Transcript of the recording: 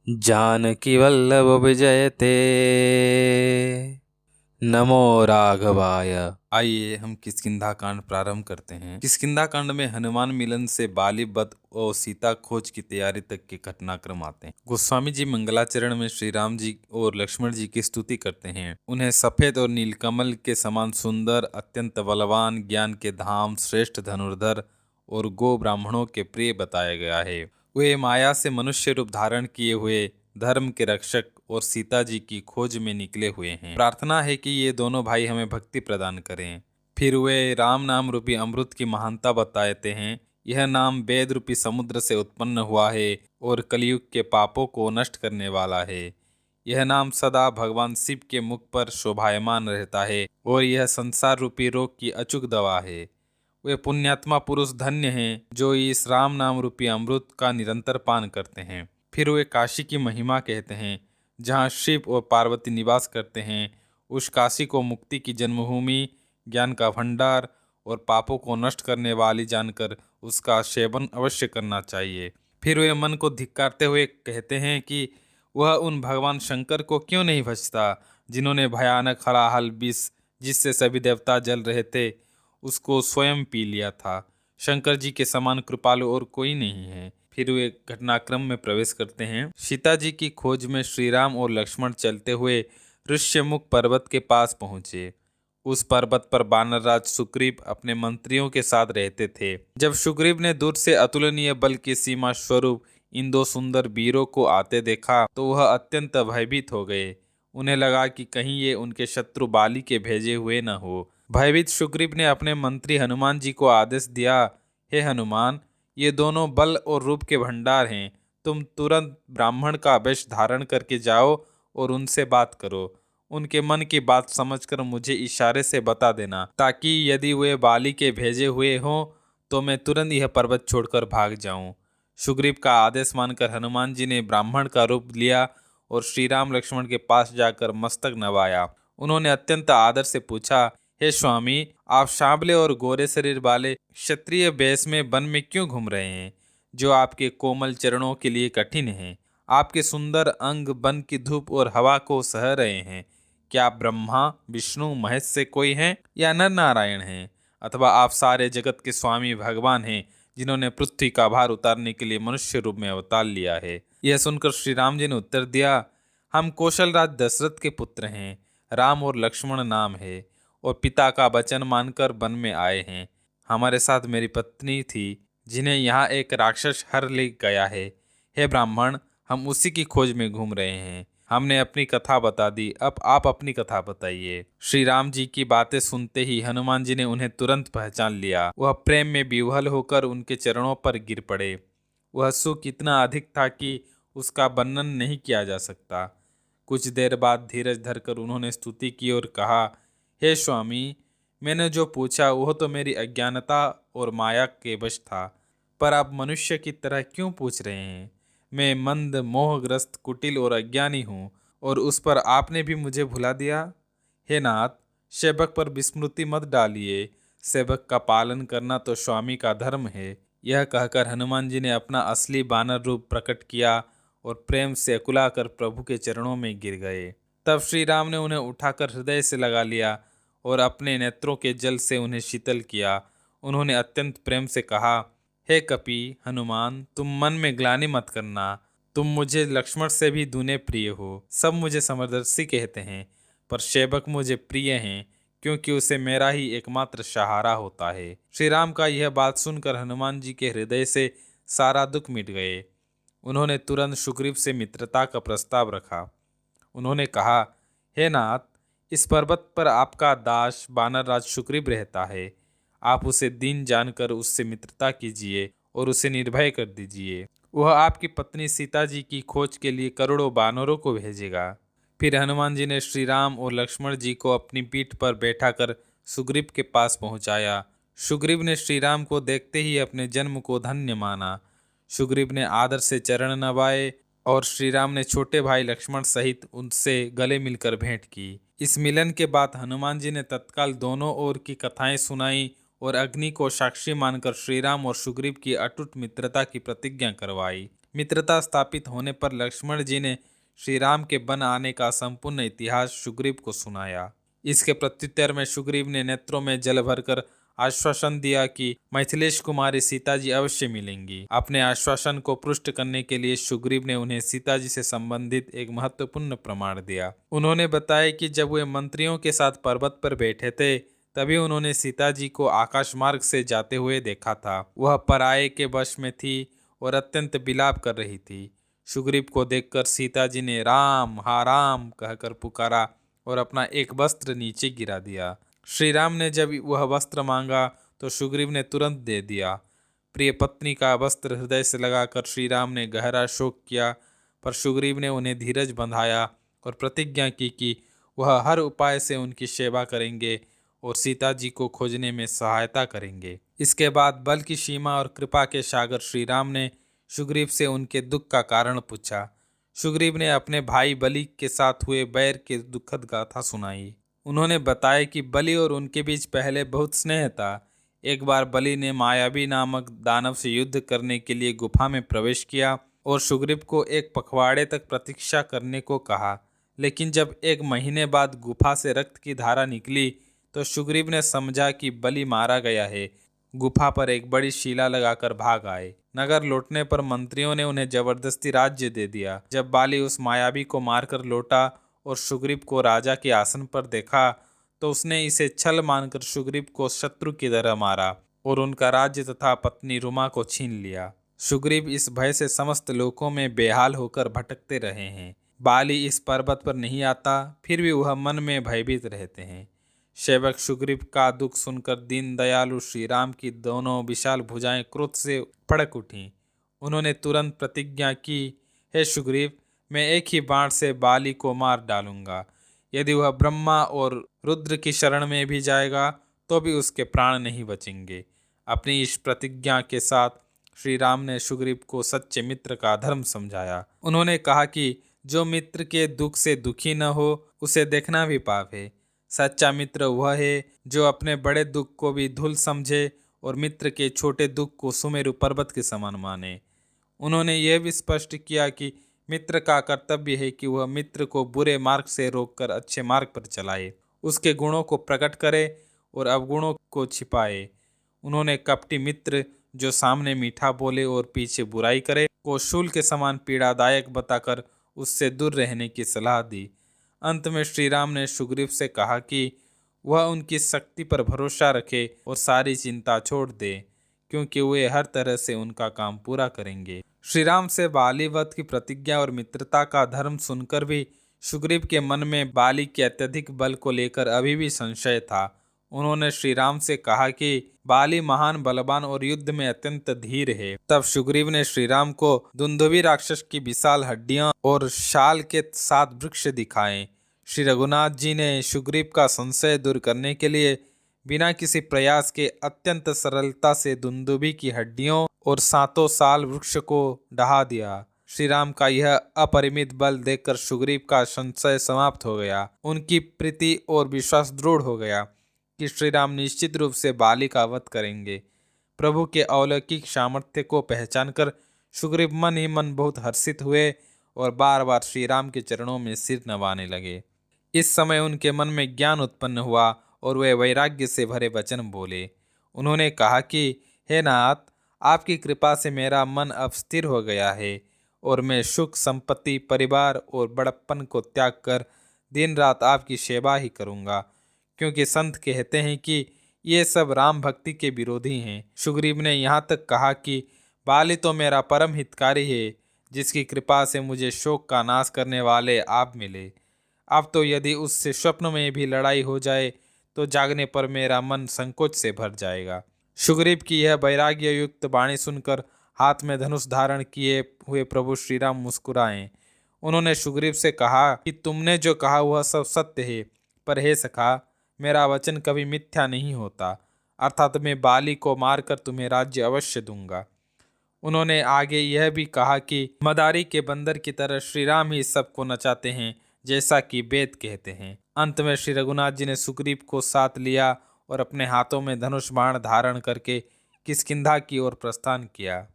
जानकी वल्लभ विजयते। नमो राघवाय। आइए हम किष्किंधा कांड प्रारंभ करते हैं। किष्किंधा कांड में हनुमान मिलन से बाली वध और सीता खोज की तैयारी तक के घटनाक्रम आते हैं। गोस्वामी जी मंगलाचरण में श्री राम जी और लक्ष्मण जी की स्तुति करते हैं। उन्हें सफेद और नीलकमल के समान सुंदर, अत्यंत बलवान, ज्ञान के धाम, श्रेष्ठ धनुर्धर और गो ब्राह्मणों के प्रिय बताया गया है। वे माया से मनुष्य रूप धारण किए हुए धर्म के रक्षक और सीता जी की खोज में निकले हुए हैं। प्रार्थना है कि ये दोनों भाई हमें भक्ति प्रदान करें। फिर वे राम नाम रूपी अमृत की महानता बताते हैं। यह नाम वेद रूपी समुद्र से उत्पन्न हुआ है और कलयुग के पापों को नष्ट करने वाला है। यह नाम सदा भगवान शिव के मुख पर शोभायमान रहता है और यह संसार रूपी रोग की अचूक दवा है। वे पुण्यात्मा पुरुष धन्य हैं जो इस राम नाम रूपी अमृत का निरंतर पान करते हैं। फिर वे काशी की महिमा कहते हैं, जहाँ शिव और पार्वती निवास करते हैं। उस काशी को मुक्ति की जन्मभूमि, ज्ञान का भंडार और पापों को नष्ट करने वाली जानकर उसका सेवन अवश्य करना चाहिए। फिर वे मन को धिक्कारते हुए कहते हैं कि वह उन भगवान शंकर को क्यों नहीं भजता, जिन्होंने भयानक हलाहल विष, जिससे सभी देवता जल रहे थे, उसको स्वयं पी लिया था। शंकर जी के समान कृपालु और कोई नहीं है। फिर वे घटनाक्रम में प्रवेश करते हैं। सीता जी की खोज में श्री राम और लक्ष्मण चलते हुए ऋष्यमुख पर्वत के पास पहुंचे। उस पर्वत पर वानरराज सुग्रीव अपने मंत्रियों के साथ रहते थे। जब सुग्रीव ने दूर से अतुलनीय बल की सीमा स्वरूप इन दो सुंदर वीरों को आते देखा तो वह अत्यंत भयभीत हो गए। उन्हें लगा कि कहीं ये उनके शत्रु बाली के भेजे हुए न हो। भयभीत सुग्रीव ने अपने मंत्री हनुमान जी को आदेश दिया, हे हनुमान, ये दोनों बल और रूप के भंडार हैं। तुम तुरंत ब्राह्मण का वेश धारण करके जाओ और उनसे बात करो। उनके मन की बात समझकर मुझे इशारे से बता देना, ताकि यदि वे बाली के भेजे हुए हों तो मैं तुरंत यह पर्वत छोड़कर भाग जाऊं। सुग्रीव का आदेश मानकर हनुमान जी ने ब्राह्मण का रूप लिया और श्री राम लक्ष्मण के पास जाकर मस्तक नवाया। उन्होंने अत्यंत आदर से पूछा, हे स्वामी, आप सांवले और गोरे शरीर वाले क्षत्रिय वेश में वन में क्यों घूम रहे हैं, जो आपके कोमल चरणों के लिए कठिन है? आपके सुंदर अंग वन की धूप और हवा को सह रहे हैं। क्या आप ब्रह्मा, विष्णु, महेश से कोई हैं या नर नारायण हैं? अथवा आप सारे जगत के स्वामी भगवान हैं, जिन्होंने पृथ्वी का भार उतारने के लिए मनुष्य रूप में अवतार लिया है? यह सुनकर श्री राम जी ने उत्तर दिया, हम कौशल राज दशरथ के पुत्र हैं। राम और लक्ष्मण नाम है और पिता का वचन मानकर वन में आए हैं। हमारे साथ मेरी पत्नी थी, जिन्हें यहाँ एक राक्षस हर ले गया है। हे ब्राह्मण, हम उसी की खोज में घूम रहे हैं। हमने अपनी कथा बता दी, अब आप अपनी कथा बताइए। श्री राम जी की बातें सुनते ही हनुमान जी ने उन्हें तुरंत पहचान लिया। वह प्रेम में विह्वल होकर उनके चरणों पर गिर पड़े। वह सुख इतना अधिक था कि उसका वर्णन नहीं किया जा सकता। कुछ देर बाद धीरज धरकर उन्होंने स्तुति की और कहा, हे स्वामी, मैंने जो पूछा वह तो मेरी अज्ञानता और माया के वश था, पर आप मनुष्य की तरह क्यों पूछ रहे हैं? मैं मंद, मोहग्रस्त, कुटिल और अज्ञानी हूँ, और उस पर आपने भी मुझे भुला दिया। हे नाथ, सेवक पर विस्मृति मत डालिए। सेवक का पालन करना तो स्वामी का धर्म है। यह कहकर हनुमान जी ने अपना असली बानर रूप प्रकट किया और प्रेम से अकुलाकर प्रभु के चरणों में गिर गए। तब श्री राम ने उन्हें उठाकर हृदय से लगा लिया और अपने नेत्रों के जल से उन्हें शीतल किया। उन्होंने अत्यंत प्रेम से कहा, हे कपि हनुमान, तुम मन में ग्लानि मत करना। तुम मुझे लक्ष्मण से भी दूने प्रिय हो। सब मुझे समदर्शी कहते हैं, पर सेवक मुझे प्रिय हैं, क्योंकि उसे मेरा ही एकमात्र सहारा होता है। श्री राम का यह बात सुनकर हनुमान जी के हृदय से सारा दुख मिट गए। उन्होंने तुरंत सुग्रीव से मित्रता का प्रस्ताव रखा। उन्होंने कहा, हे नाथ, इस पर्वत पर आपका दास वानरराज सुग्रीव रहता है। आप उसे दीन जानकर उससे मित्रता कीजिए और उसे निर्भय कर दीजिए। वह आपकी पत्नी सीता जी की खोज के लिए करोड़ों वानरों को भेजेगा। फिर हनुमान जी ने श्री राम और लक्ष्मण जी को अपनी पीठ पर बैठाकर सुग्रीव के पास पहुंचाया। सुग्रीव ने श्री राम को देखते ही अपने जन्म को धन्य माना। सुग्रीव ने आदर से चरण नवाए और श्री राम ने छोटे भाई लक्ष्मण सहित उनसे गले मिलकर भेंट की। इस मिलन के बाद हनुमान जी ने तत्काल दोनों ओर की कथाएं सुनाई और अग्नि को साक्षी मानकर श्री राम और सुग्रीव की अटूट मित्रता की प्रतिज्ञा करवाई। मित्रता स्थापित होने पर लक्ष्मण जी ने श्री राम के वन आने का संपूर्ण इतिहास सुग्रीव को सुनाया। इसके प्रत्युत्तर में सुग्रीव ने नेत्रों में जल भरकर आश्वासन दिया कि मिथिलेश कुमारी सीता जी अवश्य मिलेंगी। अपने आश्वासन को पुष्ट करने के लिए सुग्रीव ने उन्हें सीता जी से संबंधित एक महत्वपूर्ण प्रमाण दिया। उन्होंने बताया कि जब वे मंत्रियों के साथ पर्वत पर बैठे थे तभी उन्होंने सीता जी को आकाश मार्ग से जाते हुए देखा था। वह पराये के वश में थी और अत्यंत विलाप कर रही थी। सुग्रीव को देखकर सीता जी ने राम हा राम कहकर पुकारा और अपना एक वस्त्र नीचे गिरा दिया। श्री राम ने जब वह वस्त्र मांगा तो सुग्रीव ने तुरंत दे दिया। प्रिय पत्नी का वस्त्र हृदय से लगाकर श्री राम ने गहरा शोक किया, पर सुग्रीव ने उन्हें धीरज बंधाया और प्रतिज्ञा की कि वह हर उपाय से उनकी सेवा करेंगे और सीता जी को खोजने में सहायता करेंगे। इसके बाद बल की सीमा और कृपा के सागर श्री राम ने सुग्रीव से उनके दुख का कारण पूछा। सुग्रीव ने अपने भाई बलि के साथ हुए बैर के दुखद गाथा सुनाई। उन्होंने बताया कि बलि और उनके बीच पहले बहुत स्नेह था। एक बार बलि ने मायावी नामक दानव से युद्ध करने के लिए गुफा में प्रवेश किया और सुग्रीव को एक पखवाड़े तक प्रतीक्षा करने को कहा, लेकिन जब एक महीने बाद गुफा से रक्त की धारा निकली तो सुग्रीव ने समझा कि बलि मारा गया है। गुफा पर एक बड़ी शिला लगाकर भाग आए। नगर लौटने पर मंत्रियों ने उन्हें जबरदस्ती राज्य दे दिया। जब बाली उस मायावी को मारकर लौटा और सुग्रीव को राजा के आसन पर देखा तो उसने इसे छल मानकर सुग्रीव को शत्रु की तरह मारा और उनका राज्य तथा पत्नी रुमा को छीन लिया। सुग्रीव इस भय से समस्त लोकों में बेहाल होकर भटकते रहे हैं। बाली इस पर्वत पर नहीं आता, फिर भी वह मन में भयभीत रहते हैं। सेवक सुग्रीव का दुख सुनकर दीन दयालु श्री राम की दोनों विशाल भुजाएं क्रोध से फड़क उठीं। उन्होंने तुरंत प्रतिज्ञा की, हे सुग्रीव, मैं एक ही बाण से बाली को मार डालूंगा। यदि वह ब्रह्मा और रुद्र की शरण में भी जाएगा तो भी उसके प्राण नहीं बचेंगे। अपनी इस प्रतिज्ञा के साथ श्री राम ने सुग्रीव को सच्चे मित्र का धर्म समझाया। उन्होंने कहा कि जो मित्र के दुख से दुखी न हो उसे देखना भी पाप है। सच्चा मित्र वह है जो अपने बड़े दुख को भी धूल समझे और मित्र के छोटे दुख को सुमेरु पर्वत के समान माने। उन्होंने यह भी स्पष्ट किया कि मित्र का कर्तव्य है कि वह मित्र को बुरे मार्ग से रोककर अच्छे मार्ग पर चलाए, उसके गुणों को प्रकट करे और अवगुणों को छिपाए। उन्होंने कपटी मित्र जो सामने मीठा बोले और पीछे बुराई करे को शूल के समान पीड़ादायक बताकर उससे दूर रहने की सलाह दी। अंत में श्री राम ने सुग्रीव से कहा कि वह उनकी शक्ति पर भरोसा रखे और सारी चिंता छोड़ दे, क्योंकि वे हर तरह से उनका काम पूरा करेंगे। श्री राम से बाली वध की प्रतिज्ञा और मित्रता का धर्म सुनकर भी सुग्रीव के मन में बाली के अत्यधिक बल को लेकर अभी भी संशय था। उन्होंने श्री राम से कहा कि बाली महान बलवान और युद्ध में अत्यंत धीर है। तब सुग्रीव ने श्री राम को दुंदुभी राक्षस की विशाल हड्डियां और शाल के 7 वृक्ष दिखाए। श्री रघुनाथ जी ने सुग्रीव का संशय दूर करने के लिए बिना किसी प्रयास के अत्यंत सरलता से दुंदुभी की हड्डियों और 7 साल वृक्ष को ढहा दिया। श्री राम का यह अपरिमित बल देखकर सुग्रीव का संशय समाप्त हो गया। उनकी प्रीति और विश्वास दृढ़ हो गया कि श्री राम निश्चित रूप से बाली का वध करेंगे। प्रभु के अलौकिक सामर्थ्य को पहचानकर सुग्रीव मन ही मन बहुत हर्षित हुए और बार बार श्री राम के चरणों में सिर नवाने लगे। इस समय उनके मन में ज्ञान उत्पन्न हुआ और वे वैराग्य से भरे वचन बोले। उन्होंने कहा कि हे नाथ, आपकी कृपा से मेरा मन अब स्थिर हो गया है और मैं सुख संपत्ति परिवार और बड़प्पन को त्याग कर दिन रात आपकी सेवा ही करूँगा, क्योंकि संत कहते हैं कि ये सब राम भक्ति के विरोधी हैं। सुग्रीव ने यहाँ तक कहा कि बाली तो मेरा परम हितकारी है, जिसकी कृपा से मुझे शोक का नाश करने वाले आप मिले। अब तो यदि उससे स्वप्न में भी लड़ाई हो जाए तो जागने पर मेरा मन संकोच से भर जाएगा। सुग्रीव की यह वैराग्य युक्त वाणी सुनकर हाथ में धनुष धारण किए हुए प्रभु श्री राम मुस्कुराए। उन्होंने सुग्रीव से कहा कि तुमने जो कहा वह सब सत्य है, पर हे सखा, मेरा वचन कभी मिथ्या नहीं होता, अर्थात मैं बाली को मारकर तुम्हें राज्य अवश्य दूंगा। उन्होंने आगे यह भी कहा कि मदारी के बंदर की तरह श्री राम ही सबको नचाते हैं, जैसा कि वेद कहते हैं। अंत में श्री रघुनाथ जी ने सुग्रीव को साथ लिया और अपने हाथों में धनुष बाण धारण करके किष्किंधा की ओर प्रस्थान किया।